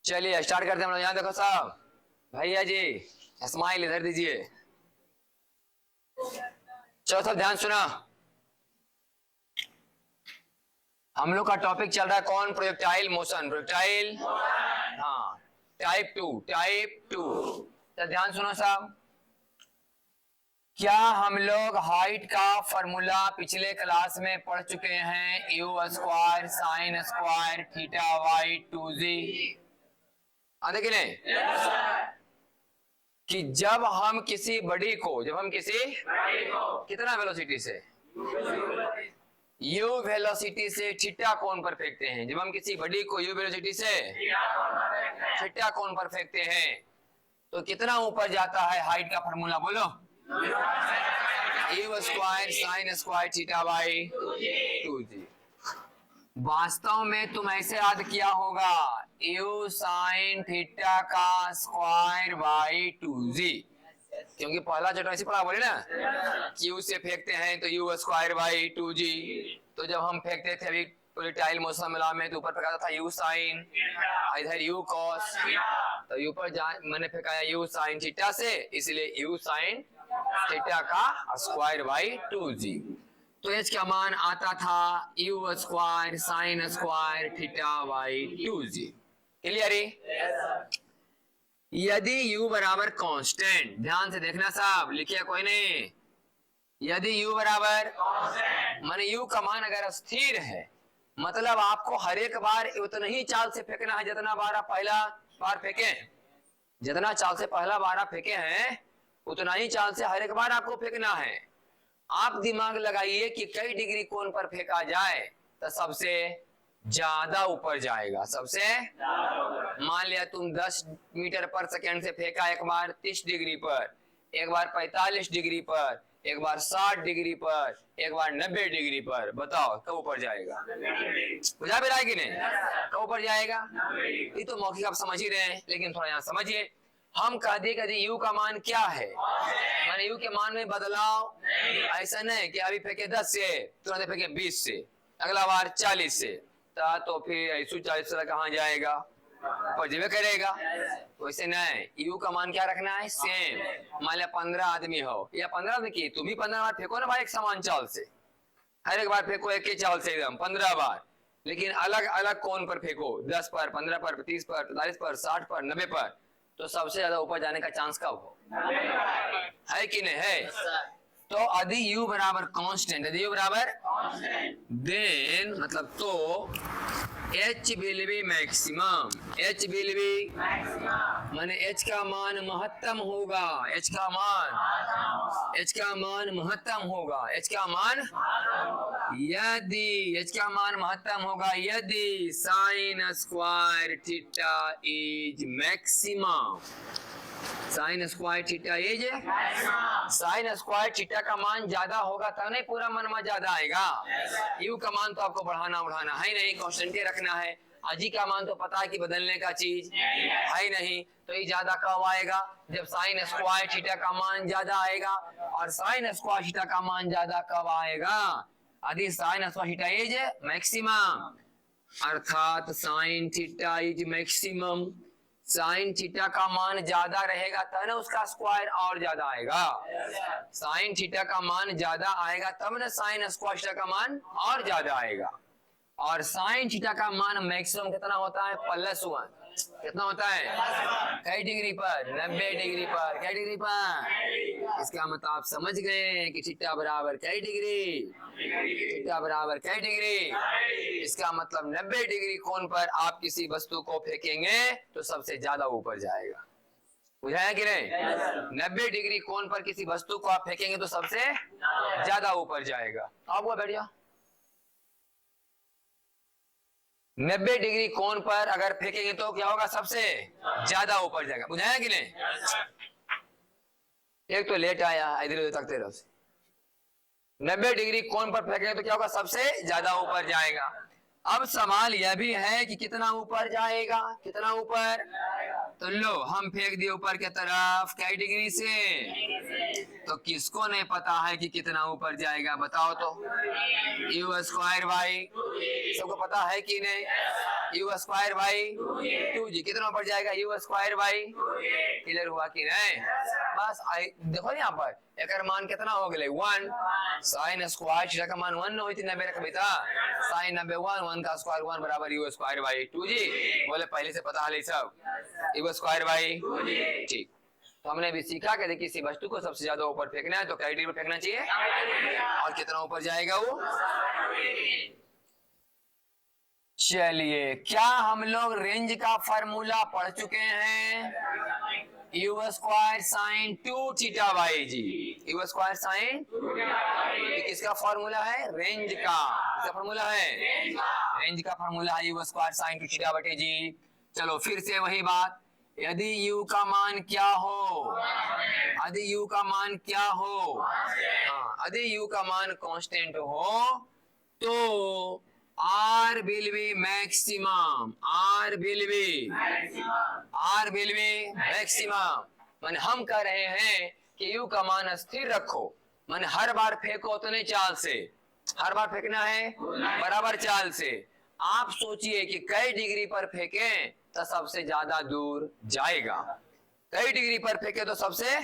चलिए स्टार्ट करते हैं हम लोग। यहाँ देखो साहब, भैया जी स्माइल इधर दीजिए। चलो सब ध्यान सुना, हम लोग का टॉपिक चल रहा है कौन? Projectile motion. प्रोजेक्टाइल, हाँ, टाइप टू। तो ध्यान सुनो साहब, क्या हम लोग हाइट का फॉर्मूला पिछले क्लास में पढ़ चुके हैं? U square sine square theta by 2g। आते कि नहीं? कि जब हम किसी बॉडी को कितना वेलोसिटी से, u वेलोसिटी से थीटा कोण पर फेंकते हैं, जब हम किसी बॉडी को u वेलोसिटी से थीटा कोण पर फेंकते हैं तो कितना ऊपर जाता है? हाइट का फॉर्मूला बोलो। You square sine square theta by 2g। वास्तव में तुम ऐसे याद किया होगा, यू साइन थीटा का स्क्वायर बाई 2g, क्योंकि पहला चैप्टर ऐसे पढ़ा बोले ना, क्यू से फेंकते हैं तो यू स्क्वायर बाई 2g। तो जब हम फेंकते थे अभी प्रोजेक्टाइल मोशन में तो ऊपर फेंका था यू साइन, इधर यू कॉस, तो यू पर मैंने फेंका यू साइन थीटा से, इसलिए यू साइन थीटा का स्क्वायर बाई 2g। तो एच का मान आता था you square sine square theta by 2g। Clear है? यदि u बराबर कांस्टेंट, ध्यान से देखना साहब, लिखिए कोई नहीं, यदि u बराबर माने u का मान अगर स्थिर है, मतलब आपको हर एक बार उतना ही चाल से फेंकना है जितना बार आप पहला बार फेंके, जितना चाल से पहला बार आप फेंके हैं उतना ही चाल से हर एक बार आपको फेंकना है। आप दिमाग लगाइए कि कई डिग्री कोण पर फेंका जाए तो सबसे ज्यादा ऊपर जाएगा। सबसे मान लिया तुम 10 मीटर पर सेकेंड से फेंका, एक बार 30 डिग्री पर, एक बार 45 डिग्री पर, एक बार 60 डिग्री पर, एक बार 90 डिग्री पर, बताओ कब ऊपर जाएगा? बुझा भी रहा है कि नहीं? कब ऊपर जाएगा? ये तो मौखिक आप समझ ही रहे हैं, लेकिन थोड़ा यहाँ समझिए। हम कहते कभी यू का मान क्या है, माने यू के मान में बदलाव ऐसा नहीं कि अभी फेंके 10 से तुरंत फेंके 20 से, अगला बार 40 से, तो फिर 140 से कहाँ जाएगा? ऊपर जेबे करेगा। वैसे नहीं, यू का मान क्या रखना है? सेम। मान लिया 15 आदमी हो या 15 आदमी की, तुम भी 15 बार फेंको ना भाई एक समान चाल से, हर एक बार फेंको एक ही चाल से एकदम 15 बार, लेकिन अलग अलग कोण पर फेंको, 10 पर, 15 पर, 30 पर, 45 पर, 60 पर, 90 पर, तो सबसे ज्यादा ऊपर जाने का चांस कब हो? है कि नहीं है? तो यदि u बराबर कांस्टेंट, यदि u बराबर देन मतलब तो h will be maximum, h will be माने h का मान महत्तम होगा, h का मान महत्तम होगा, h का मान यदि h का मान महत्तम होगा यदि sine square theta is maximum. Sign square theta is, sign square theta का मान ज्यादा होगा तब नहीं पूरा मान में ज्यादा आएगा। यू का मान तो आपको बढ़ाना उठाना है नहीं, कांस्टेंट रखना है। अजी का मान तो पता है कि बदलने का चीज है नहीं, तो ये ज्यादा कब आएगा? जब साइन स्क्वायर थीटा का मान ज्यादा आएगा। और साइन स्क्वायर थीटा का मान ज्यादा कब आएगा? यदि sine square theta is maximum, अर्थात sine theta is maximum, sine theta का मान ज्यादा रहेगा तब ना उसका स्क्वायर और ज्यादा आएगा। साइन थीटा का मान ज्यादा आएगा तब ना साइन स्क्वायर थीटा का मान और ज्यादा आएगा। और साइन थीटा का मान मैक्सिमम कितना होता है? +1। कितना होता है? कई डिग्री पर? 90 डिग्री पर। कई डिग्री पर? इसका मतलब आप समझ गए कि थीटा बराबर कई डिग्री, थीटा बराबर कई डिग्री। इसका मतलब 90 डिग्री कोण पर आप किसी वस्तु को फेंकेंगे तो सबसे ज्यादा ऊपर जाएगा। बुझाया कि नहीं? 90 डिग्री कोण पर किसी वस्तु को आप फेंकेंगे तो सबसे ज्यादा ऊपर जाएगा। आप वो बैठ जाओ। 90 डिग्री कोण पर अगर फेंकेंगे तो क्या होगा? सबसे ज्यादा ऊपर जाएगा। बुझाया कि नहीं? एक तो लेट आया, इधर उधर तकते रहो। 90 डिग्री कोण पर फेंकेंगे तो क्या होगा? सबसे ज्यादा ऊपर जाएगा। अब सवाल यह भी है कि कितना ऊपर जाएगा? कितना ऊपर? तो लो हम फेंक दिए ऊपर के तरफ कई डिग्री से, तो किसको नहीं पता है कि कितना ऊपर जाएगा? बताओ तो। यू स्क्वायर बाई, सबको पता है कि नहीं? यू स्क्वायर बाई 2g कितना ऊपर जाएगा यू स्क्वायर बाई। क्लियर हुआ कि नहीं? बस देखो यहाँ पर एक मान कितना हो गया 1 साइन स्क्वायर थीटा का मान 1 न होती 90 रख बेटा साइन 90 1 का स्क्वायर 1 बराबर यू स्क्वायर बाई 2g। बोले पहले से पता है सब यू स्क्वायर बाई 2g। ठीक तो हमने भी सीखा कि किसी वस्तु को सबसे ज्यादा ऊपर फेंकना है तो क्या डिग्री पर फेंकना चाहिए और कितना ऊपर जाएगा वो। चलिए क्या हम लोग रेंज का फार्मूला पढ़ चुके हैं? U square sine 2 theta by g. U square sine किसका फार्मूला है? रेंज का। किसका फार्मूला है? रेंज का फार्मूला है यू स्क्वायर साइन 2 थीटा बटे जी। चलो फिर से वही बात, यदि u का मान क्या हो, यदि u का मान क्या हो, हाँ यदि u का मान कांस्टेंट हो तो R will be maximum, R will be maximum। मन हम कह रहे हैं कि u का मान स्थिर रखो, मन हर बार फेंको उतने चाल से, हर बार फेंकना है बराबर चाल से। आप सोचिए कि कई डिग्री पर फेंकें तो सबसे ज्यादा दूर जाएगा, कई डिग्री पर फेंके तो सबसे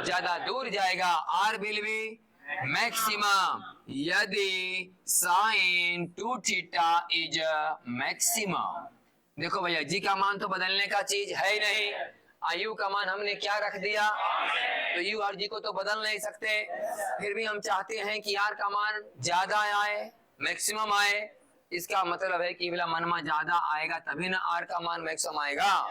ज्यादा दूर जाएगा। R will be मैक्सिमम यदि साइन 2 थीटा इज मैक्सिमम। देखो भैया जी का मान तो बदलने का चीज है ही नहीं, आयु का मान हमने क्या रख दिया तो यू और जी को तो बदल नहीं सकते, फिर भी हम चाहते हैं कि आर का मान ज्यादा आए मैक्सिमम आए। इसका मतलब है कि मन में ज्यादा आएगा तभी ना आर का मान मैक्सिमम आएगा,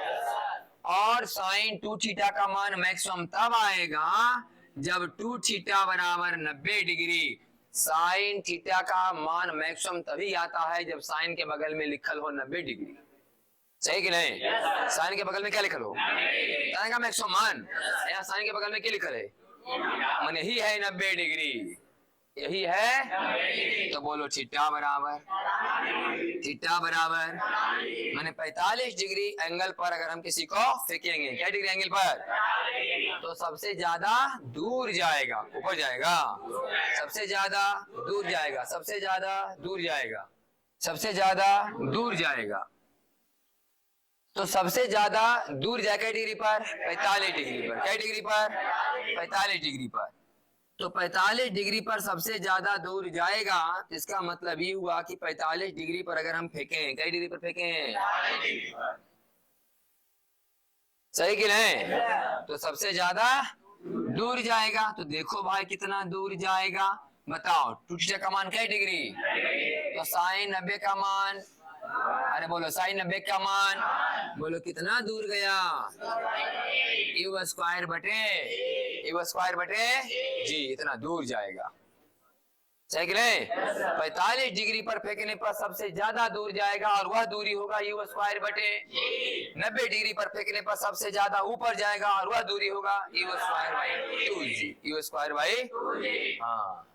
और साइन 2 थीटा का मान मैक्सिमम तब आएगा जब 2 थीटा बराबर 90 डिग्री। साइन थीटा का मान मैक्सिमम तभी आता है जब साइन के बगल में लिखल हो 90 डिग्री, सही कि नहीं? साइन के बगल में क्या लिखल हो? साइन का मैक्सिमम मान, यहाँ साइन के बगल में क्या लिखल है? मान यही है 90 डिग्री, यही है। तो बोलो थीटा बराबर माने 45 डिग्री एंगल पर अगर हम किसी को फेंकेंगे, क्या डिग्री एंगल पर, तो सबसे ज्यादा दूर जाएगा, ऊपर जाएगा, सबसे ज्यादा दूर जाएगा, सबसे ज्यादा दूर जाएगा, सबसे ज्यादा दूर जाएगा। तो सबसे ज्यादा दूर जाएगा डिग्री पर 45 डिग्री पर, क्या डिग्री पर 45 डिग्री पर। तो 45 डिग्री पर सबसे ज्यादा दूर जाएगा, तो इसका मतलब ये हुआ कि 45 डिग्री पर अगर हम फेंकें, कई डिग्री पर फेंकें, सही कि नहीं? तो सबसे ज्यादा दूर जाएगा। तो देखो भाई कितना दूर जाएगा, बताओ 2 थीटा का मान क्या डिग्री, तो साइन 90 का मान, अरे बोलो साइन 90 का मान, बोलो कितना दूर गया, यू स्क्वायर बटे जी, इतना दूर जाएगा, सही कि नहीं? 45 डिग्री पर फेंकने पर सबसे ज्यादा दूर जाएगा और वह दूरी होगा यू स्क्वायर बटे 90 डिग्री पर फेंकने पर सबसे ज्यादा ऊपर जाएगा और वह दूरी होगा you square by 2g, you square by. हाँ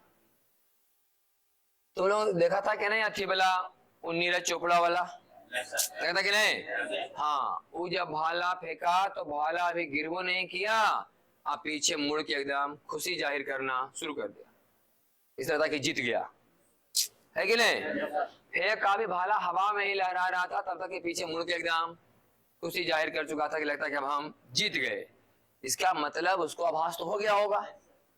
तो लोग देखा था क्या नहीं अथी वाला नीरज चोपड़ा वाला, देखा था कि नहीं? हाँ वो जब भाला फेंका तो भाला अभी गिरवो नहीं किया, आप पीछे मुड़ के एकदम खुशी जाहिर करना शुरू कर दिया, इस तरह था कि जीत गया, है कि नहीं? फेंक का भी भाला हवा में ही लहरा रहा था, तब तक के पीछे मुड़ के एकदम खुशी जाहिर कर चुका था कि लगता है कि अब हम जीत गए। इसका मतलब उसको आभास तो हो गया होगा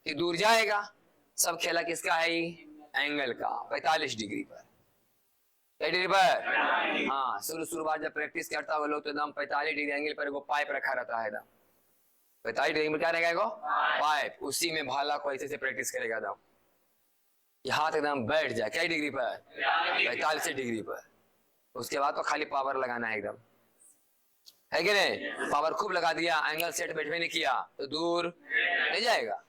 कि दूर जाएगा। सब खेला किसका है? एंगल का, 45 डिग्री पर, डिग्री पर। हाँ शुरुआत जब प्रैक्टिस करता है लोग तो एकदम 45 डिग्री एंगल पर वो पाइप रखा रहता है, एकदम 45 डिग्री में क्या रहेगा पाइप, उसी में भाला को ऐसे से प्रैक्टिस करेगा एकदम, हाथ एकदम बैठ जाए क्या डिग्री पर, 45 डिग्री पर। उसके बाद तो खाली पावर लगाना है एकदम, है कि नहीं? पावर खूब लगा दिया, एंगल सेट बैठने नहीं किया तो दूर नहीं जाएगा,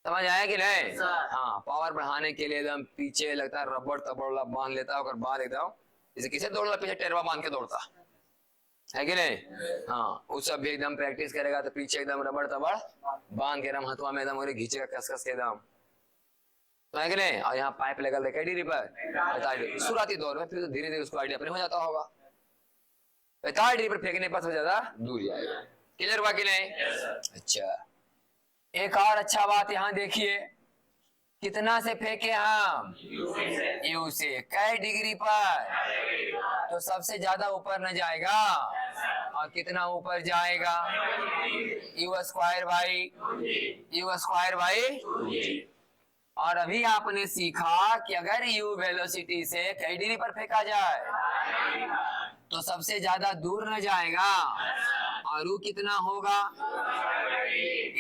समझ आया कि नहीं? हाँ पावर बढ़ाने के लिए एकदम पीछे लगता है रबड़ तबड़ बांध लेता है, और बाद एकदम जैसे किसे दौड़ना पीछे टेरवा बांध के दौड़ता है कि नहीं? हाँ वो सब भी एकदम प्रैक्टिस करेगा तो पीछे एकदम रबड़ तबड़ बांध के एकदम हथवा में एकदम घींचेगा कस कस के एकदम, तो है कि नहीं? और यहाँ पाइप लगा रखा है डिग्री पर, शुरुआती दौर में, फिर तो धीरे धीरे उसको आइडिया अपने हो जाता होगा। 45 डिग्री पर फेंकने पर सबसे ज्यादा दूर जाएगा, क्लियर हुआ कि नहीं? अच्छा एक और अच्छा बात यहाँ देखिए, कितना से फेंके हम? यू से। कै डिग्री पर? तो सबसे ज्यादा ऊपर न जाएगा, और कितना ऊपर जाएगा? You square by. और अभी आपने सीखा कि अगर यू वेलोसिटी से कई डिग्री पर फेंका जाए तो सबसे ज्यादा दूर न जाएगा, और यू कितना होगा?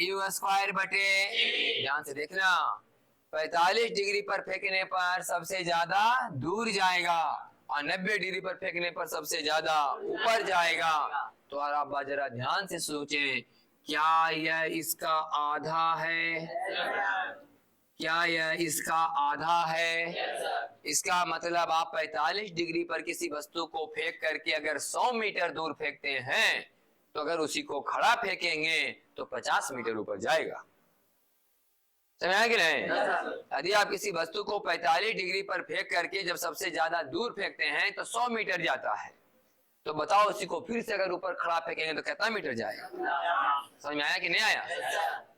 यू स्क्वायर बटे, ध्यान से देखना, 45 डिग्री पर फेंकने पर सबसे ज्यादा दूर जाएगा, और 90 डिग्री पर फेंकने पर सबसे ज्यादा ऊपर जाएगा। तो और आप जरा ध्यान से सोचें, क्या यह इसका आधा है? क्या यह इसका आधा है? इसका मतलब आप 45 डिग्री पर किसी वस्तु को फेंक करके अगर 100 मीटर दूर फेंकते हैं, तो अगर उसी को खड़ा फेंकेंगे तो 50 मीटर ऊपर जाएगा। समझ आया कि नहीं? यदि आप किसी वस्तु को 45 डिग्री पर फेंक करके जब सबसे ज्यादा दूर फेंकते हैं तो 100 मीटर जाता है, तो बताओ उसी को फिर से अगर ऊपर खड़ा फेंकेंगे तो कितना मीटर जाएगा? समझ में आया कि नहीं आया?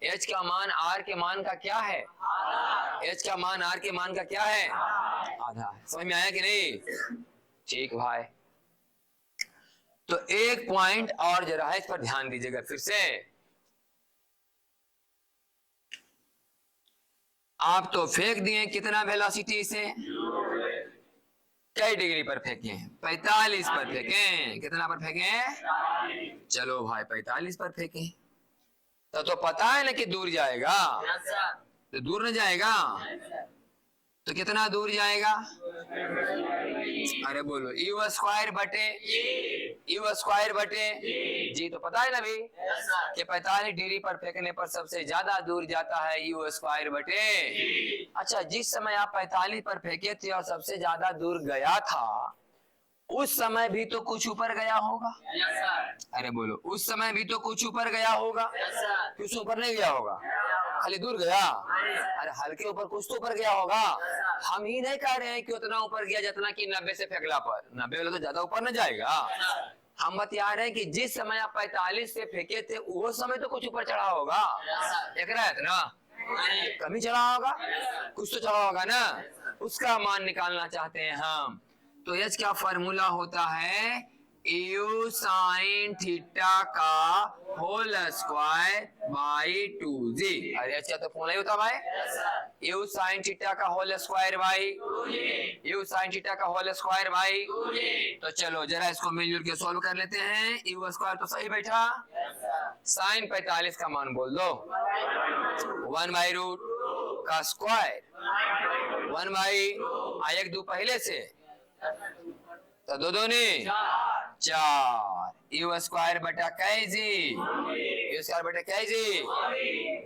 एच का मान आर के मान का क्या है? एच का मान आर के मान का क्या है? आधा है। समझ में आया कि नहीं? ठीक भाई, तो एक पॉइंट और जरा है, इस पर ध्यान दीजिएगा फिर से। आप तो फेंक दिए कितना वेलोसिटी से? कई डिग्री पर फेंके? 45 पर फेंके। कितना पर फेंके? चलो भाई 45 पर फेंके, तो पता है ना कि दूर जाएगा, तो दूर न जाएगा तो कितना दूर जाएगा? अरे बोलो, यू स्क्वायर बटे जी। तो पता है ना भाई कि 45 डिग्री पर फेंकने पर सबसे ज्यादा दूर जाता है यू स्क्वायर बटे। अच्छा, जिस समय आप 45 पर फेंके थे और सबसे ज्यादा दूर गया था, उस समय भी तो कुछ ऊपर गया होगा। अरे बोलो, उस समय भी तो कुछ ऊपर गया होगा। कुछ ऊपर नहीं गया होगा, खाली दूर गया। अरे हल्के ऊपर कुछ तो ऊपर गया होगा। हम ही नहीं कह रहे हैं कि उतना ऊपर गया जितना कि 90 से फेंकला पर। 90 वाला तो ज्यादा ऊपर न जाएगा। हम बता रहे हैं कि जिस समय आप 45 से फेंके थे वो समय तो कुछ ऊपर चढ़ा होगा। देख रहा है इतना कमी चढ़ा होगा, कुछ तो चढ़ा होगा ना, उसका मान निकालना चाहते हैं हम। तो एच का फॉर्मूला होता है यू साइन थीटा का होल स्क्वायर बाई 2g। अरे अच्छा, तो फॉर्मूला ही होता भाई यू साइन थीटा का होल स्क्वायर बाई तो चलो जरा इसको मिलजुल के सॉल्व कर लेते हैं। यू स्क्वायर तो सही बैठा, साइन 45 का मान बोल दो 1/रूट का स्क्वायर 1 एक दो पहले से, तो दो दूनी 4 यू स्क्वायर बटा कैजी, यू स्क्वायर बटा कैजी।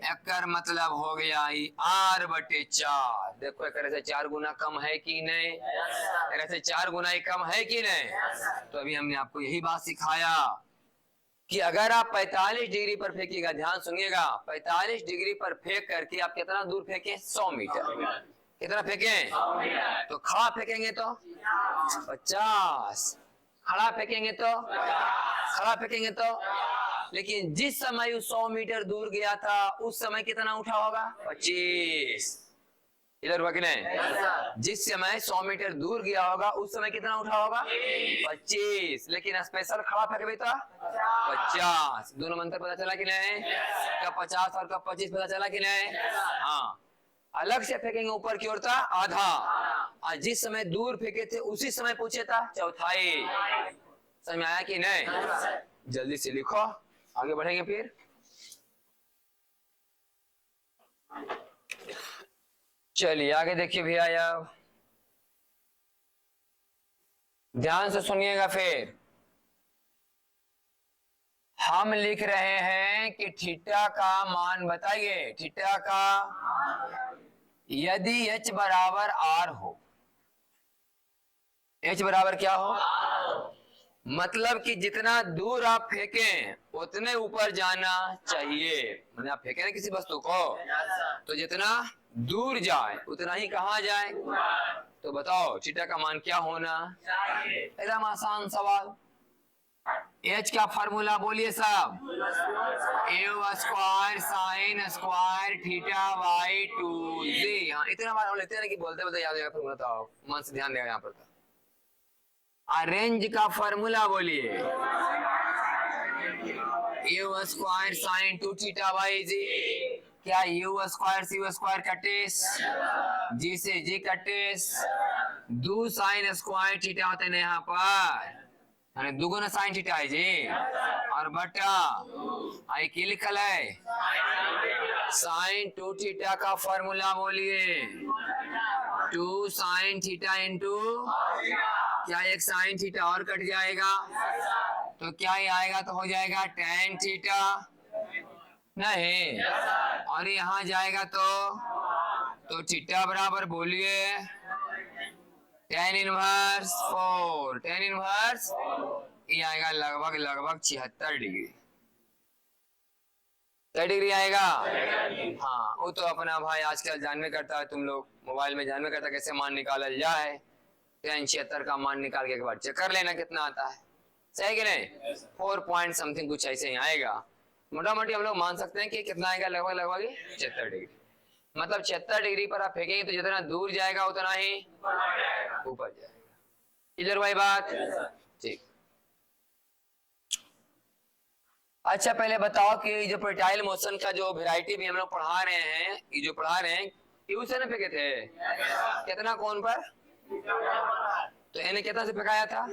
एकर मतलब हो गया आर बटे 4। देखो एक से 4 गुना कम है कि नहीं? एक से 4 गुना ही कम है कि नहीं? तो अभी हमने आपको यही बात सिखाया कि अगर आप 45 डिग्री पर फेंकिएगा, ध्यान सुनिएगा, 45 डिग्री पर फेंक करके आप कितना दूर फेंके? 100 मीटर। कितना फेंके? तो खड़ा फेंकेंगे तो 50, खड़ा फेंकेंगे तो लेकिन जिस समय 100 मीटर दूर गया था उस समय कितना उठा होगा? 25। इधर हुआ कि नहीं? जिस समय 100 मीटर दूर गया होगा उस समय कितना उठा होगा? 25। लेकिन स्पेशल खड़ा फेंके था 50। दोनों में अंतर पता चला कि नहीं? कब 50 और कब 25 पता चला कि नहीं? हाँ, अलग से फेंकेंगे ऊपर की ओर था आधा, और जिस समय दूर फेंके थे उसी समय पूछे था चौथाई। समझ में आया कि नहीं? जल्दी से लिखो, आगे बढ़ेंगे फिर। चलिए आगे देखिए भैया, ध्यान से सुनिएगा। फिर हम लिख रहे हैं कि थीटा का मान बताइए। थीटा का यदि h बराबर r हो, h बराबर क्या हो? मतलब कि जितना दूर आप फेंकें उतने ऊपर जाना चाहिए। मैंने आप फेंके ना किसी वस्तु को, तो जितना दूर जाए उतना ही कहाँ जाए? तो बताओ थीटा का मान क्या होना? एकदम आसान सवाल, एच का फार्मूला बोलिए सब, a square sine square theta by 2z। हाँ इतना बार हम लेते हैं कि बोलते बोलते याद हो जाएगा फार्मूला, तो मन से ध्यान देगा यहाँ पर। अरेंज का फार्मूला बोलिए, ए स्क्वायर साइन 2 थीटा बाई जी। क्या यू स्क्वायर सी स्क्वायर का टेस्ट, जी से जी का टेस्ट, दो साइन स्क्वायर थीटा होते हैं यहाँ पर, दुगुना साइन थीटा है जी, और बटा आई की लिखल है साइन 2 थीटा का फॉर्मूला बोलिए, 2 साइन थीटा इंटू, क्या एक साइन थीटा और कट जाएगा तो क्या ही आएगा, तो हो जाएगा टेन थीटा नहीं, और यहाँ जाएगा तो थीटा बराबर बोलिए टेन इनवर्स 4, टेन इनवर्स ये आएगा लगभग लगभग 76 डिग्री, क्या डिग्री आएगा। हाँ वो तो अपना भाई आजकल जानवे करता है, तुम लोग मोबाइल में जानवे करता कैसे मान निकाला जाए, टेन 76 का मान निकाल के एक बार चेक कर लेना कितना आता है, सही कि नहीं, 4 पॉइंट समथिंग कुछ ऐसे ही आएगा, मोटा मोटी हम लोग मान सकते हैं कि कितना आएगा, लगभग लगभग 76 डिग्री। मतलब 76 डिग्री पर आप फेंकेंगे तो जितना दूर जाएगा उतना ही ऊपर जाएगा, इधर भाई बात ठीक। अच्छा पहले बताओ कि जो प्रोटाइल मोशन का जो वैरायटी भी हम लोग पढ़ा रहे हैं, ये जो पढ़ा रहे हैं यू से ना फेंके थे कितना कोण पर, तो इन्हें कितना से फेंकाया था,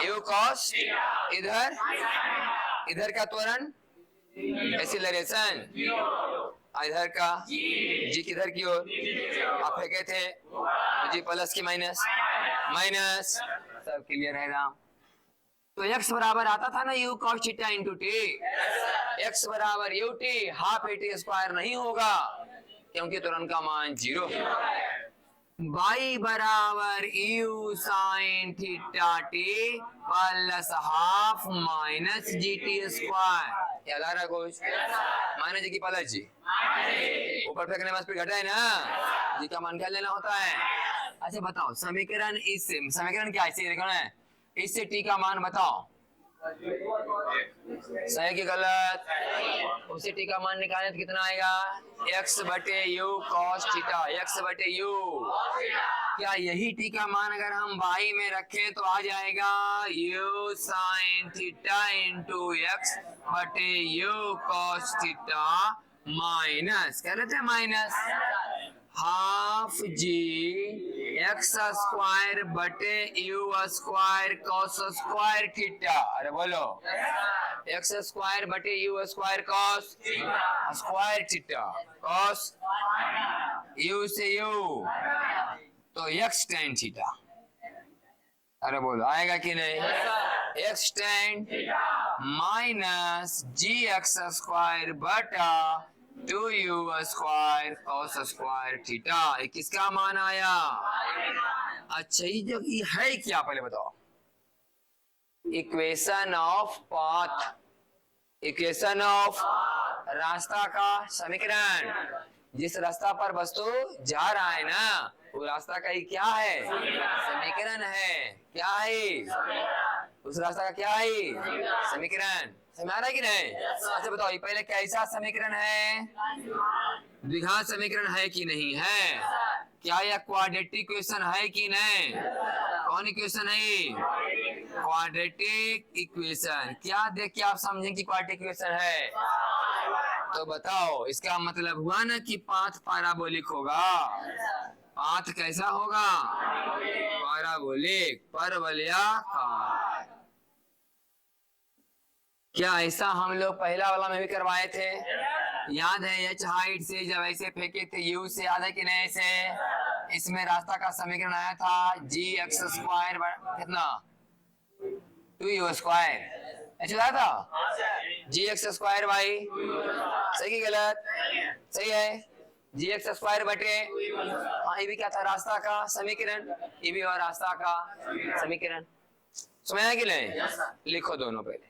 यू कॉस, इधर इधर का त्वरण एक्सीलरेशन, इधर का जी किधर की ओर आप फेंके थे, जी प्लस की माइनस माइनस, सब क्लियर है ना। तो x बराबर आता था ना you cos theta into T, x बराबर U T half A T square नहीं होगा क्योंकि त्वरण का मान 0 है, y बराबर you sine theta T plus half minus G T square, याद आ रहा कुछ, माइनस जी की प्लस जी, ऊपर फेंकने में घटा है ना, जी का मान क्या लेना होता है। अच्छा बताओ समीकरण, इस समीकरण क्या है, इससे टी का मान बताओ सही की गलत, उसे टी का मान निकालने तो कितना आएगा, x बटे यू कॉस थीटा, x बटे यू, क्या यही टी का मान अगर हम y में रखें तो आ जाएगा u sine theta into x बटे यू कॉस थीटा माइनस, क्या लेते हैं माइनस हाफ जी एक्स स्क्वायर बटे you square cos square theta, अरे बोलो एक्स स्क्वायर बटे you square cos square theta, cos u से यू तो एक्स टेन थीटा, अरे बोलो आएगा कि नहीं, एक्स टेन माइनस जी एक्स स्क्वायर बटा 2u square cos square theta, किसका मान आया। अच्छा ये जो ये है क्या पहले बताओ, equation of path, equation of रास्ता का समीकरण, जिस रास्ता पर वस्तु जा रहा है ना वो रास्ता का ही क्या है, समीकरण है, क्या है उस रास्ता का क्या है, समीकरण, समझ आ रहा है कि नहीं। अच्छा बताओ ये पहले कैसा समीकरण है, द्विघात समीकरण है कि नहीं है, क्या यह क्वाड्रेटिक इक्वेशन है कि नहीं, कौन इक्वेशन है, क्वाड्रेटिक इक्वेशन, क्या देख के आप समझें कि क्वाड्रेटिक इक्वेशन है, तो बताओ इसका मतलब हुआ ना कि पाथ पैराबोलिक होगा, पाथ कैसा होगा, पैराबोलिक, परवलयाकार। क्या ऐसा हम लोग पहला वाला में भी करवाए थे, याद है एच हाइट से जब ऐसे फेंके थे यू से, याद है कि नहीं, ऐसे इसमें रास्ता का समीकरण आया था जी एक्स स्क्वायर कितना 2u स्क्वायर, ऐसा आया था जी एक्स स्क्वायर बाई, सही की गलत, सही है, जी एक्स स्क्वायर बटे, हाँ ये भी क्या था रास्ता का समीकरण, ये भी और रास्ता का समीकरण, समझ आया कि नहीं, लिखो दोनों पहले।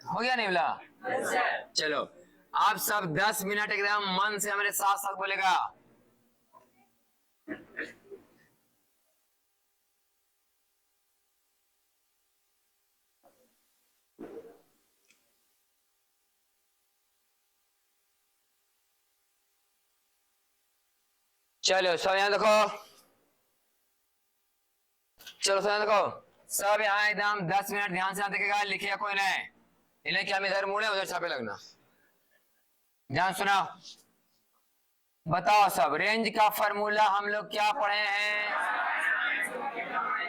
हो गया नहीं बोला, चलो आप सब 10 मिनट एकदम मन से हमारे साथ साथ बोलेगा। चलो सब यहाँ देखो, चलो सब यहाँ देखो, सब यहाँ एकदम 10 मिनट ध्यान से देखेगा, लिखेगा कोई नहीं, इन्हें क्या हम इधर मुड़े उधर छापे लगना। ध्यान सुना, बताओ सब, रेंज का फॉर्मूला हम लोग क्या पढ़े हैं?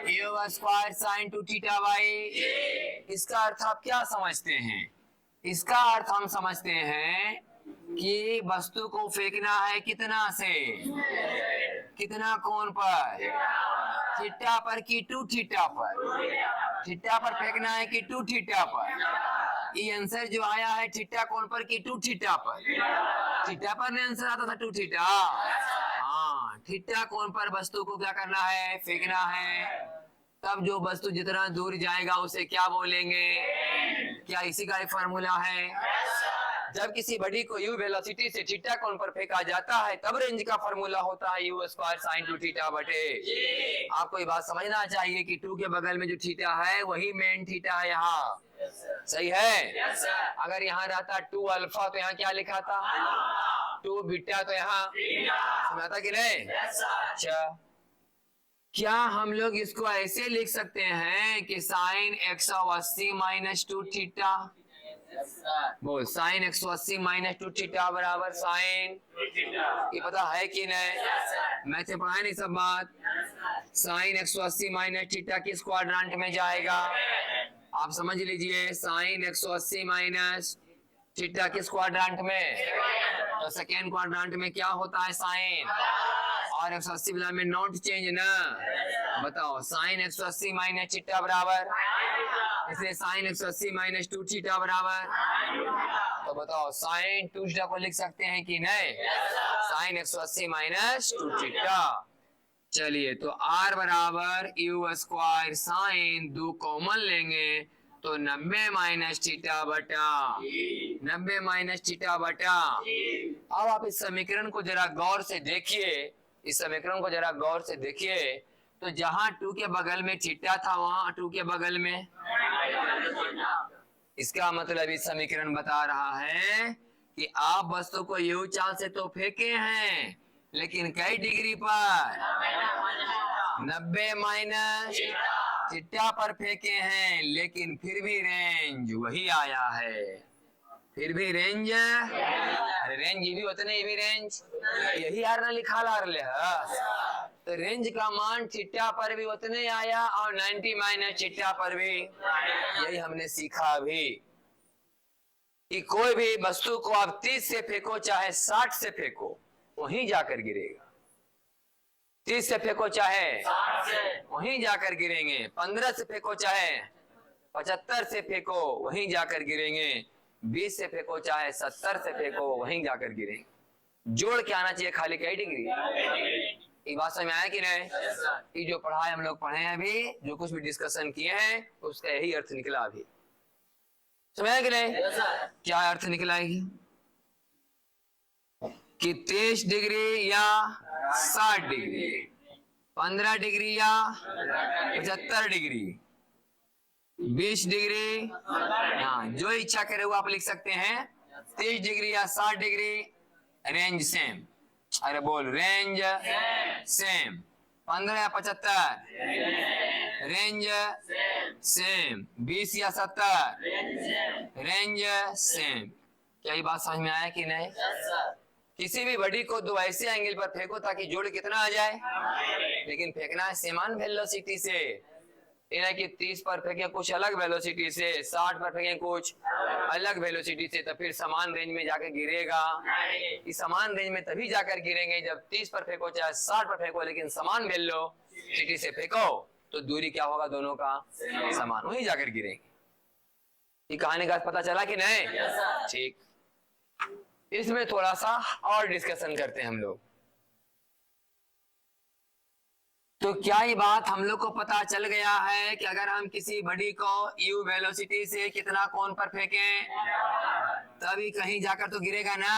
a square sine 2 theta by. इसका अर्थ आप क्या समझते हैं? इसका अर्थ हम समझते हैं कि वस्तु को फेंकना है कितना से, कितना कोण पर? थीटा पर कि 2 थीटा पर? थीटा पर फेंकना है कि 2 थीटा पर? ये आंसर जो आया है थीटा कोण पर कि 2 थीटा पर? थीटा पर ने आंसर आता था 2 थीटा। हाँ, थीटा कोण पर वस्तु को क्या करना है? फेंकना है। तब जो वस्तु जितना दूर जाएगा उसे क्या बोलेंगे? क्या इसी का एक फॉर्मूला है? जब किसी बॉडी को u वेलोसिटी से थीटा कोण पर फेंका जाता है तब रेंज का फॉर्मूला होता है u स्क्वायर साइन 2 थीटा बटे। आपको ये बात समझना चाहिए कि 2 के बगल में जो थीटा है वही मेन थीटा है यहाँ। सही है? अगर यहाँ रहता 2 अल्फा तो यहाँ क्या लिखा था? 2 बीटा तो यहाँ समझाता कि नहीं? अच्छा, क्या हम लोग इसको ऐसे लिख सकते हैं कि साइन 180 माइनस 2 थीटा? बोल, साइन 180 माइनस 2 थीटा बराबर साइन, ये पता है कि नहीं? मैथ में पढ़ाए नहीं सब बात। साइन 180 माइनस थीटा किस क्वाड्रेंट में जाएगा? आप समझ लीजिए, साइन 180 माइनस थीटा किस क्वाड्रेंट में? तो सेकेंड क्वाड्रेंट में क्या होता है साइन, और 180 वाला में नॉट चेंज ना। बताओ, साइन 180 माइनस थीटा बराबर, इसलिए साइन 180 माइनस 2 थीटा बराबर, तो बताओ साइन 2 थीटा को लिख सकते हैं कि नहीं? Sine 180 minus 2 theta. चलिए, तो r बराबर u स्क्वायर साइन 2 कॉमन लेंगे तो 90 माइनस थीटा बटा 90 माइनस थीटा बटा। अब आप इस समीकरण को जरा गौर से देखिए, इस समीकरण को जरा गौर से देखिए, तो जहां 2 के बगल में थीटा था वहां 2 के बगल में, इसका मतलब इस समीकरण बता रहा है कि आप वस्तु को u चाल से तो फेंके हैं, लेकिन कई डिग्री पर? 90 माइनस थीटा पर फेंके हैं, लेकिन फिर भी रेंज वही आया है। फिर भी रेंज, अरे रेंज ये भी उतने, ये भी रेंज, यही यार ना लिखा ला रहे है। तो रेंज का मान थीटा पर भी उतने आया और 90 माइनस थीटा पर भी। यही हमने सीखा अभी कि कोई भी वस्तु को आप 30 से फेंको चाहे 60 से फेंको वहीं जाकर गिरेगा। 30 से फेंको चाहे वहीं जाकर गिरेंगे, 15 से फेंको चाहे 75 से फेंको वहीं जाकर गिरेंगे, 20 से फेंको चाहे 70 से फेंको वहीं जाकर गिरेंगे। जोड़ के आना चाहिए खाली कई डिग्री। ये बात समझ में आया कि नहीं? ये जो पढ़ाई हम लोग पढ़े हैं अभी, जो कुछ भी डिस्कशन किए हैं, उसका यही अर्थ निकला अभी। समझ आया कि नहीं? क्या अर्थ निकला है कि 23 डिग्री या 60 डिग्री, 15 डिग्री या 75 डिग्री, 20 डिग्री, हाँ जो इच्छा करे वो आप लिख सकते हैं। 30 डिग्री या 60 डिग्री, रेंज सेम। अरे बोल, रेंज सेम। 15 या 75, रेंज सेम। 20 या 70, रेंज सेम। क्या ये बात समझ में आया कि नहीं? किसी भी बॉडी को दो ऐसे एंगल पर फेंको ताकि जोड़ कितना आ जाए, लेकिन फेंकना है समान वेलोसिटी से। यानी कि 30 पर फेंके कुछ अलग वेलोसिटी से, 60 पर फेंके कुछ अलग वेलोसिटी से, तो फिर समान रेंज में जाकर गिरेगा। इस समान रेंज में तभी जाकर गिरेंगे जब 30 पर फेंको चाहे 60 पर फेंको, लेकिन समान वेलोसिटी से फेंको तो दूरी क्या होगा दोनों का? समान, वहीं जाकर गिरेंगे। ये कहानी का पता चला कि नहीं? ठीक, इसमें थोड़ा सा और डिस्कशन करते हैं हम लोग। तो क्या ये बात हम लोग को पता चल गया है कि अगर हम किसी बॉडी को u वेलोसिटी से कितना कोण पर फेंकें तभी कहीं जाकर तो गिरेगा ना।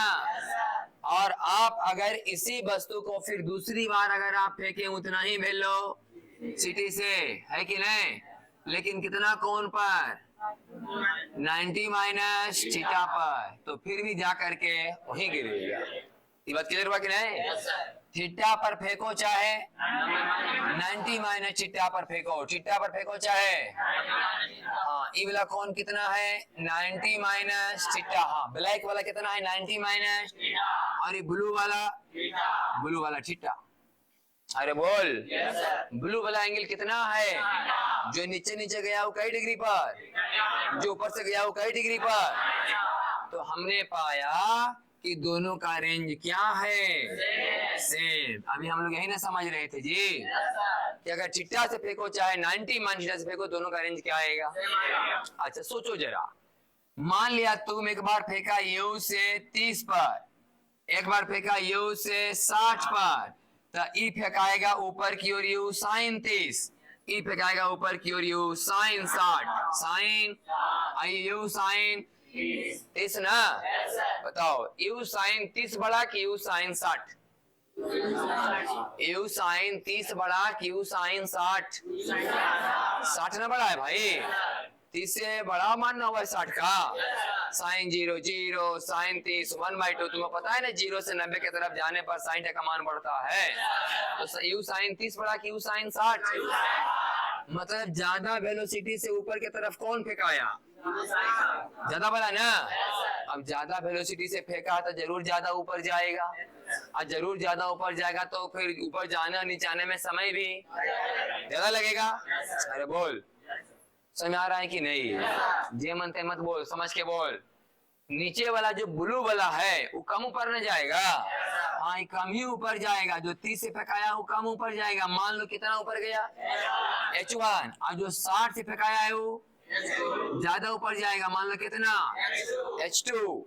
और आप अगर इसी वस्तु को फिर दूसरी बार अगर आप फेंकें उतना ही वेलोसिटी से, है कि नहीं, लेकिन कितना कोण पर, 90 माइनस थीटा पर, तो फिर भी जा करके वहीं गिरेगा। ये बात क्लियर हुआ कि नहीं? थीटा पर फेंको चाहे 90 माइनस थीटा पर फेंको, थीटा पर फेंको चाहे, हाँ, ये वाला कोण कितना है 90 माइनस थीटा, हाँ ब्लैक वाला कितना है 90 माइनस, और ये ब्लू वाला थीटा। अरे बोल, ब्लू वाला एंगल कितना है, जो नीचे नीचे गया वो कई डिग्री पर, जो ऊपर से गया वो कई डिग्री पर। तो हमने पाया कि दोनों का रेंज क्या है, सेम। अभी हम लोग यही ना समझ रहे थे जी कि अगर थीटा से फेंको चाहे 90 माइनस थीटा से फेंको, दोनों का रेंज क्या आएगा। अच्छा सोचो जरा, मान लिया तुम एक बार फेंका u से 30 पर, एक बार फेंका u से 60 पर, तो ई फेंकाएगा ऊपर की ओर u साइन 30, ई फेंकाएगा ऊपर की ओर u sine 60, sine u sine 30 ना। बताओ u साइन 30 बड़ा कि u साइन 60, u साइन 30 बड़ा कि u साइन 60, 60 ना बड़ा है भाई, 30 से बड़ा मानना हुआ 60 का। साइन 0 0, साइन 30 1/2, तुम्हें पता है ना 0 से 90 की तरफ जाने पर साइन का मान बढ़ता है। तो u साइन 30 बड़ा कि u साइन 60, मतलब ज्यादा वेलोसिटी से ऊपर की तरफ कौन फेंकाया, ज्यादा बड़ा ना। अब ज्यादा वेलोसिटी से फेंका तो जरूर ज्यादा ऊपर जाएगा, और जरूर ज्यादा ऊपर जाएगा तो फिर ऊपर जाने और नीचे आने में समय भी ज्यादा लगेगा। अरे बोल, समझ आ रहा है कि नहीं? जे मन ते मत बोल, समझ के बोल। नीचे वाला जो ब्लू वाला है वो कम ऊपर न जाएगा, हाँ ये कम ही ऊपर जाएगा। जो 30 से फेंकाया वो कम ऊपर जाएगा, मान लो कितना ऊपर गया h1, और जो 60 से फेंकाया है वो ज्यादा ऊपर जाएगा, मान लो कितना h2।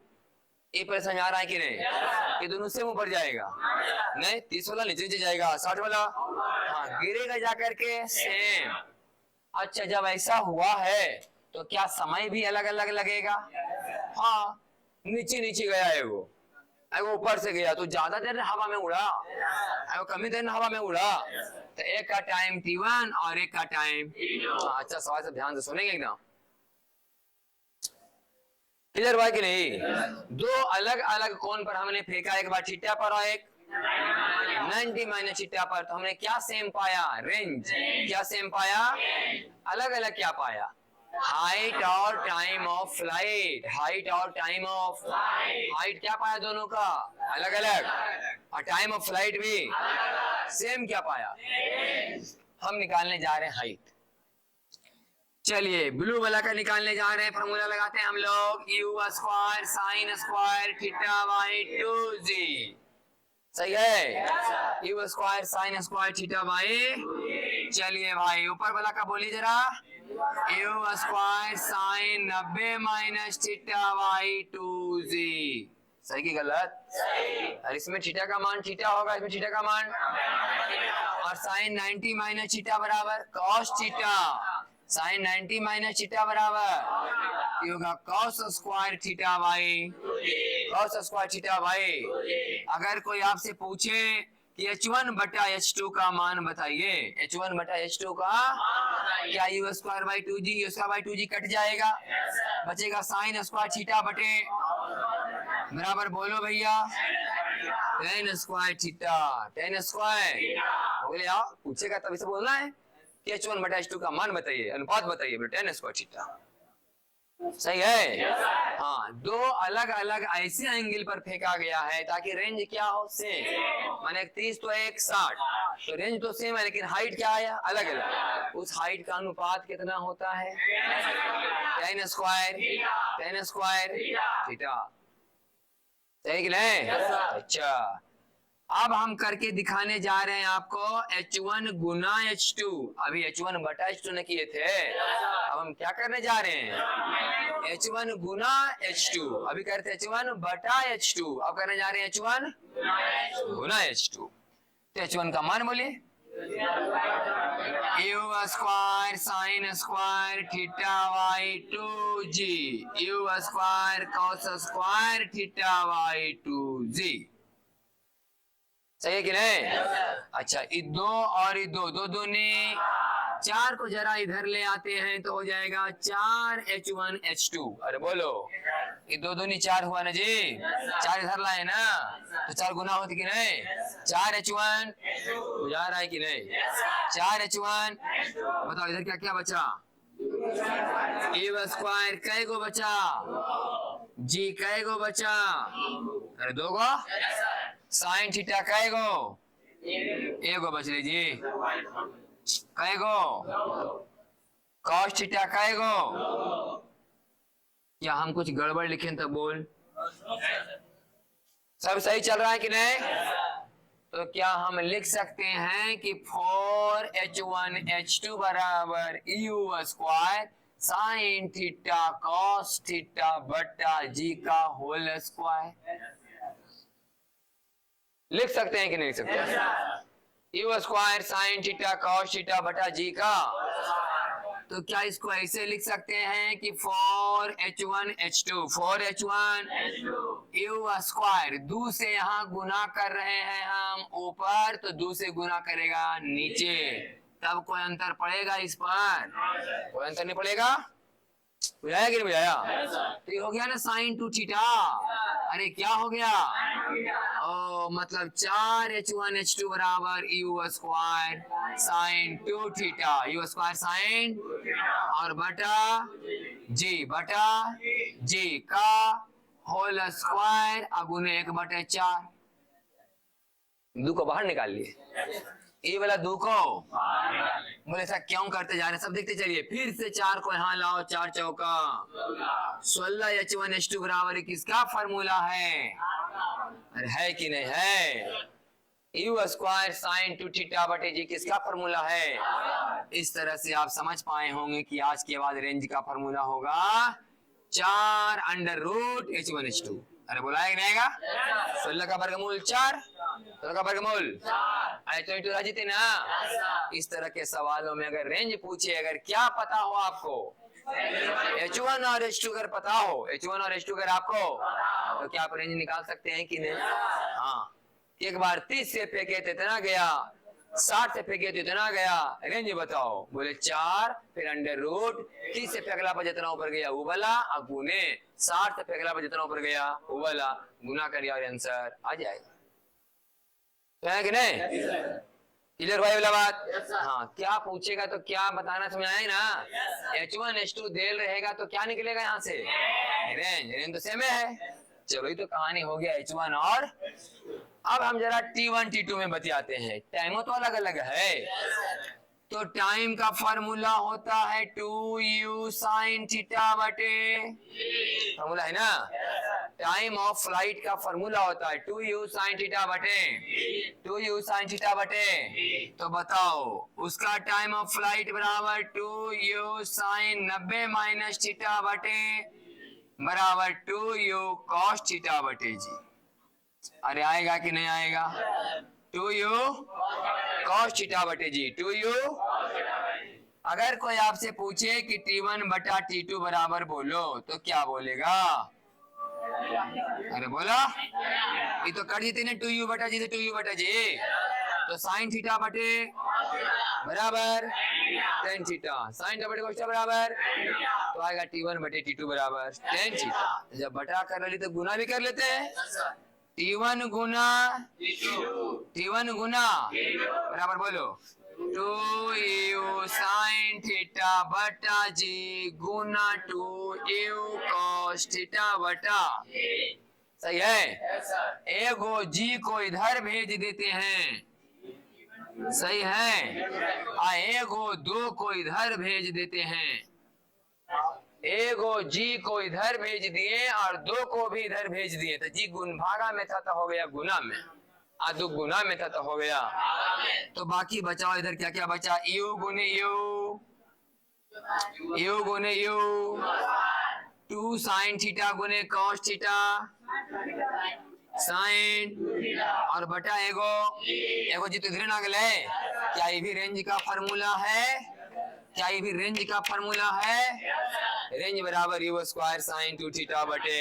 ये पर समझ आ रहा है कि नहीं? ये दोनों से ऊपर जाएगा नहीं, 30 वाला नीचे जाएगा, 60 वाला हाँ गिरेगा जाकर के सेम। अच्छा जब ऐसा हुआ है तो क्या समय भी अलग अलग लगेगा? हाँ, नीचे नीचे गया है वो, वो ऊपर से गया तो ज्यादा देर हवा में उड़ा, वो कमी देर हवा में उड़ा, तो एक का टाइम t1 और एक का टाइम हाँ। अच्छा सवाल से ध्यान से सुनेंगे एकदम क्लियर हुआ कि नहीं? दो अलग अलग कोण पर हमने फेंका, एक बार थीटा पर और एक 90 माइनस थीटा पर, तो हमने क्या सेम पाया, रेंज। क्या सेम पाया, अलग अलग क्या पाया, हाइट और टाइम ऑफ फ्लाइट, हाइट और टाइम ऑफ हाइट क्या पाया, दोनों का अलग अलग, और टाइम ऑफ फ्लाइट भी सेम क्या पाया। हम निकालने जा रहे हैं हाइट। चलिए ब्लू वाला का निकालने जा रहे हैं, फॉर्मूला लगाते हैं हम लोग, u square sine square theta by 2g। सही है, u square sine square theta by, चलिए भाई ऊपर वाला का बोलिए जरा, u square sine 90 minus theta by 2g। सही की गलत? और इसमें थीटा का मान थीटा होगा, इसमें थीटा का मान, और साइन 90 माइनस थीटा बराबर cos theta, sine 90 minus theta बराबर ये होगा cos square theta by, cos square theta by. अगर कोई आपसे पूछे कि h1 बटा h2 का मान बताइए, h1 बटा h2 का, क्या u square by 2g, u square by 2g cut जाएगा, बचेगा साइन स्क्वायर थीटा बटे बराबर, बोलो भैया, tan square theta, tan square. बोले यार पूछेगा तभी से बोलना है कि h1 बटा h2 का मान बताइए, अनुपात बताइए, बोले tan स्क्वायर थीटा। सही है हाँ, दो अलग अलग ऐसे एंगल पर फेंका गया है ताकि रेंज क्या हो, सेम। माने 30 तो एक 60, तो रेंज तो सेम है लेकिन हाइट क्या आया, अलग अलग। उस हाइट का अनुपात कितना होता है, tan स्क्वायर थीटा। सही कि नहीं? अच्छा अब हम करके दिखाने जा रहे हैं आपको h1 गुना h2। अभी h1 बटा h2 ने किए थे, अब हम क्या करने जा रहे हैं, h1 गुना h2। अभी करते h1 बटा h2, अब करने जा रहे हैं h1 गुना h2। तो h1 का मान बोलिए, you square sine square theta by 2g, you square cos square theta by 2g। सही है कि नहीं? अच्छा, ये दो और ये दो, दो दूनी 4 को जरा इधर ले आते हैं तो हो जाएगा 4H1H2। अरे बोलो, ये दो दूनी 4 हुआ ना जी, 4 इधर लाए ना तो 4 गुना होती कि नहीं? 4H1 बुझा रहा है कि नहीं? 4H1, बताओ इधर क्या क्या बचा? ए स्क्वायर कै गो बचा? जी कै गो बचा? अरे 2 गो। साइन थीटा कै गो? एगो बच रही जी। कै गो? कॉस थीटा कै गो? क्या हम कुछ गड़बड़ लिखें तो बोल? सब सही चल रहा है कि नहीं? तो क्या हम लिख सकते हैं कि 4H1H2 बराबर you square sine theta cos theta बटा जी का होल स्क्वायर? लिख सकते हैं कि नहीं लिख सकते? You square sine theta cos theta बटा जी का। तो क्या इसको ऐसे लिख सकते हैं कि 4H1H2 यू स्क्वायर, दो से यहाँ गुना कर रहे हैं हम ऊपर, तो दो से गुना करेगा नीचे, तब कोई अंतर पड़ेगा इस पर? कोई अंतर नहीं पड़ेगा। बुझाया कि नहीं बुझाया? तो ये हो गया ना साइन 2 थीटा। अरे क्या हो गया? ओ मतलब 4H1H2 बराबर you square sine 2 theta, you square sign और बटा जी का होल स्क्वायर अगुने 1/4। दो को बाहर निकाल लिए, ये वाला 2 को बोले ऐसा क्यों करते जा रहे? सब देखते चलिए, फिर से 4 को यहाँ लाओ, 4 चौका 16H1H2 बराबर किसका फार्मूला है? अरे है कि नहीं है? यू स्क्वायर साइन 2 थीटा बटे जी किसका फार्मूला है? इस तरह से आप समझ पाए होंगे कि आज के बाद रेंज का फार्मूला होगा 4√H1H2। अरे बोला कि नहीं आएगा? 16 का वर्गमूल 4, 16 का वर्गमूल। अरे तो राजी थे ना? इस तरह के सवालों में अगर रेंज पूछे, अगर क्या पता हो आपको, H1 और H2 अगर पता हो, H1 और H2 अगर आपको, तो क्या आप रेंज निकाल सकते हैं कि नहीं? हाँ, एक बार 30 से फेंके तो इतना गया, 60 से फेंके तो इतना गया, रेंज बताओ। बोले 4 फिर अंडर रूट 30 से फेंकला पर जितना ऊपर गया वो वाला, अब गुने 60 से फेंकला पर जितना ऊपर गया वो वाला, गुना करिए और आंसर आ जाएगा। तो है कि नहीं? क्लियर भाई वाला बात? हाँ, क्या पूछेगा तो क्या बताना समझ आया ना? H1 H2 देल रहेगा तो क्या निकलेगा यहाँ से? रेंज तो सेम है। चलो ये तो कहानी हो गया H1 और अब हम जरा T1 T2 में बतियाते हैं। टाइमों तो अलग अलग है। तो टाइम का फॉर्मूला होता है 2u साइन थीटा बटे, फॉर्मूला है ना? टाइम ऑफ फ्लाइट का फॉर्मूला होता है 2u साइन थीटा बटे 2u साइन थीटा बटे। तो बताओ उसका टाइम ऑफ फ्लाइट बराबर 2u साइन 90 माइनस थीटा बटे बराबर 2u कॉस थीटा बटे जी। अरे आएगा कि नहीं आएगा? 2u कॉस थीटा बटे जी, 2u। अगर कोई आपसे पूछे कि T1 बटा T2 बराबर बोलो तो क्या बोलेगा? अरे बोला, ये तो कर देते ना 2u बटा जी से 2u बटा जी, तो साइन थीटा बटे बराबर टेन थीटा, साइन थीटा बटे cos थीटा बराबर, तो आएगा T1 बटे T2 बराबर टेन थीटा। जब बटा कर ली तो गुना भी कर लेते हैं। T1 गुना बराबर बोलो 2u साइन थीटा बटा जी गुना 2u कॉस थीटा बटा। सही है? एगो जी को इधर भेज देते हैं, सही है? एगो 2 को इधर भेज देते हैं, एगो जी को इधर भेज दिए और 2 को भी इधर भेज दिए, तो जी गुण भागा में था तो हो गया गुना में, दो गुना में था तो हो गया। तो बाकी बचाओ इधर क्या क्या बचा? यू गुने यू 2 साइन थीटा गुने कॉस थीटा साइन और बटा एगो जी तो इधर ना गले। क्या ये भी रेंज का फार्मूला है? क्या ये भी रेंज का फार्मूला है? रेंज बराबर यू स्क्वायर साइन 2 थीटा बटे।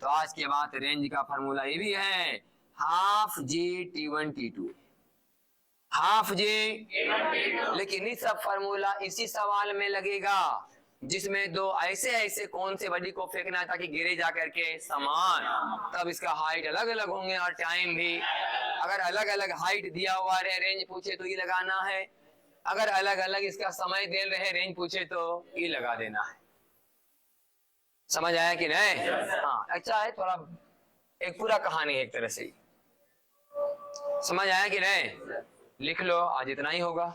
तो आज के बाद रेंज का फार्मूला ये भी है, हाफ जी T1 T2, हाफ जी। लेकिन ये सब फार्मूला इसी सवाल में लगेगा जिसमें दो ऐसे कौन से बॉडी को फेंकना है ताकि गिरे जा करके समान, तब इसका हाइट अलग अलग होंगे और टाइम भी। अगर अलग अलग हाइट दिया हुआ रहे, रेंज पूछे तो ये लगाना है, अगर अलग अलग इसका समय दे रहे, रेंज पूछे तो ये लगा देना है। समझ आया कि नहीं? हाँ, अच्छा है, थोड़ा एक पूरा कहानी है एक तरह से। समझ आया कि नहीं? लिख लो, आज इतना ही होगा।